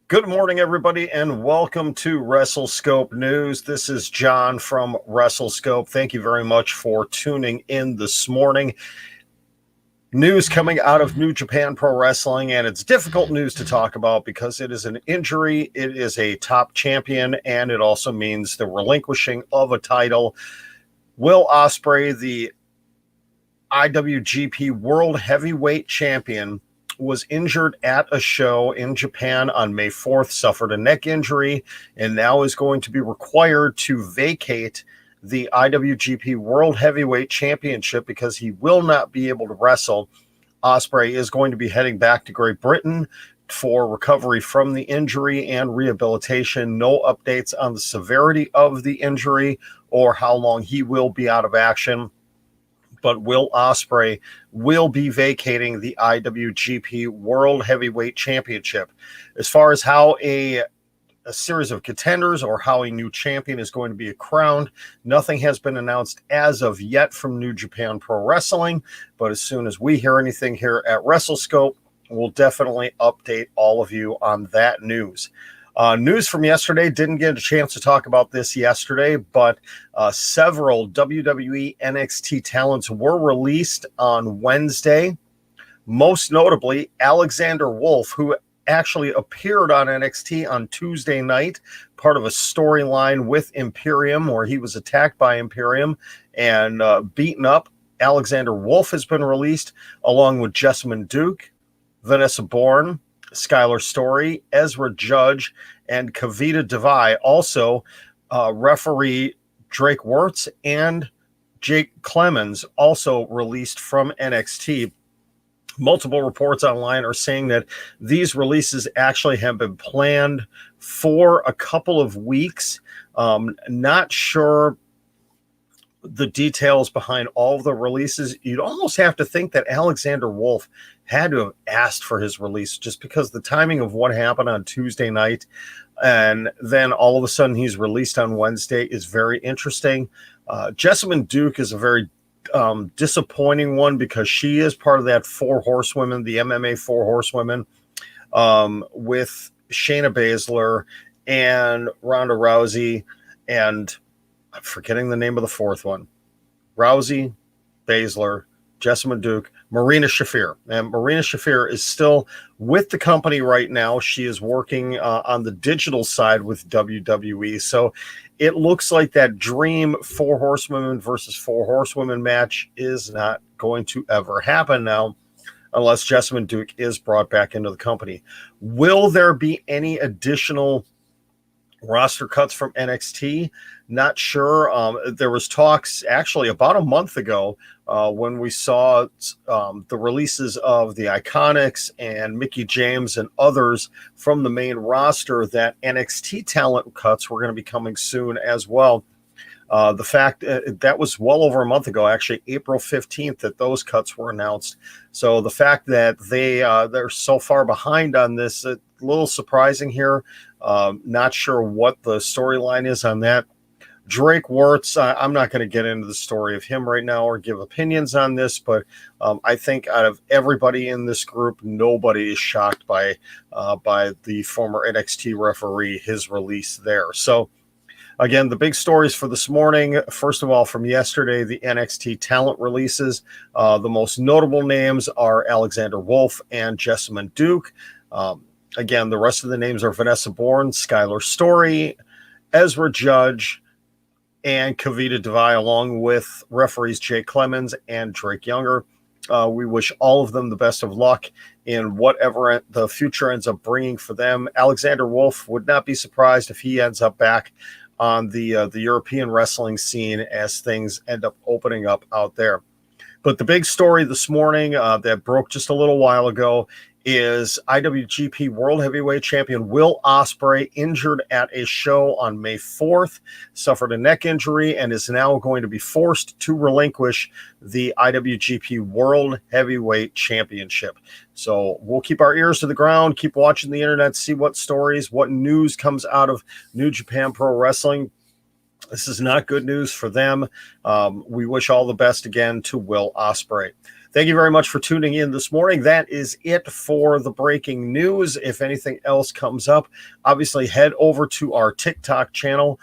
Good morning, everybody, and welcome to WrestleScope News. This is John from WrestleScope. Thank you very much for tuning in this morning. News coming out of New Japan Pro Wrestling, and it's difficult news to talk about because it is an injury, it is a top champion, and it also means the relinquishing of a title. Will Ospreay, the IWGP World Heavyweight Champion, was injured at a show in Japan on May 4th, suffered a neck injury, and now is going to be required to vacate the IWGP World Heavyweight Championship because he will not be able to wrestle. Ospreay is going to be heading back to Great Britain for recovery from the injury and rehabilitation. No updates on the severity of the injury or how long he will be out of action. But Will Ospreay will be vacating the IWGP World Heavyweight Championship. As far as how a series of contenders or how a new champion is going to be crowned, nothing has been announced as of yet from New Japan Pro Wrestling. But as soon as we hear anything here at WrestleScope, we'll definitely update all of you on that news. News from yesterday, didn't get a chance to talk about this yesterday, but several WWE NXT talents were released on Wednesday. Most notably, Alexander Wolf, who actually appeared on NXT on Tuesday night, part of a storyline with Imperium where he was attacked by Imperium and beaten up. Alexander Wolf has been released along with Jessamyn Duke, Vanessa Bourne, Skylar Story, Ezra Judge, and Kavita Devai. Also, referee Drake Wirtz and Jake Clemens also released from NXT. Multiple reports online are saying that these releases actually have been planned for a couple of weeks. Not sure the details behind all of the releases. You'd almost have to think that Alexander Wolf had to have asked for his release just because the timing of what happened on Tuesday night and then all of a sudden he's released on Wednesday is very interesting. Jessamyn Duke is a very disappointing one because she is part of that four horsewomen, the MMA four horsewomen, with Shayna Baszler and Ronda Rousey, and I'm forgetting the name of the fourth one. Rousey, Baszler, Jessamyn Duke, Marina Shafir. And Marina Shafir is still with the company right now. She is working on the digital side with WWE. So it looks like that dream four horsewomen versus four horsewomen match is not going to ever happen now unless Jessamyn Duke is brought back into the company. Will there be any additional roster cuts from NXT? Not sure. There was talks actually about a month ago when we saw the releases of the Iconics and Mickie James and others from the main roster that NXT talent cuts were going to be coming soon as well. The fact that was well over a month ago, actually April 15th, that those cuts were announced. So the fact that they're so far behind on this, a little surprising here. Not sure what the storyline is on that. Drake Wirtz, I'm not going to get into the story of him right now or give opinions on this, but I think out of everybody in this group, nobody is shocked by the former NXT referee, his release there. So again, the big stories for this morning, first of all, from yesterday, the NXT talent releases. The most notable names are Alexander Wolf and Jessamyn Duke. Again, the rest of the names are Vanessa Bourne, Skylar Story, Ezra Judge, and Kavita Devai, along with referees Jake Clemens and Drake Younger. We wish all of them the best of luck in whatever the future ends up bringing for them. Alexander Wolf, would not be surprised if he ends up back on the European wrestling scene as things end up opening up out there. But the big story this morning that broke just a little while ago is IWGP World Heavyweight Champion Will Ospreay, injured at a show on May 4th, suffered a neck injury, and is now going to be forced to relinquish the IWGP World Heavyweight Championship. So we'll keep our ears to the ground, keep watching the internet, see what stories, what news comes out of New Japan Pro Wrestling. This is not good news for them. We wish all the best again to Will Ospreay. Thank you very much for tuning in this morning. That is it for the breaking news. If anything else comes up, obviously head over to our TikTok channel,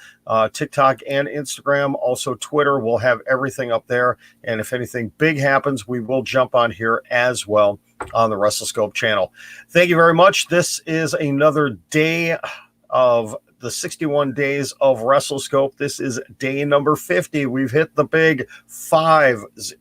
TikTok and Instagram, also Twitter. We'll have everything up there. And if anything big happens, we will jump on here as well on the WrestleScope channel. Thank you very much. This is another day of the 61 days of WrestleScope. This is day number 50. We've hit the big 5-0.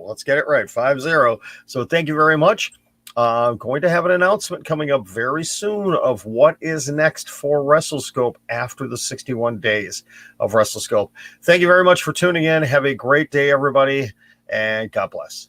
Let's get it right. 5-0. So thank you very much. Going to have an announcement coming up very soon of what is next for WrestleScope after the 61 days of WrestleScope. Thank you very much for tuning in. Have a great day, everybody, and God bless.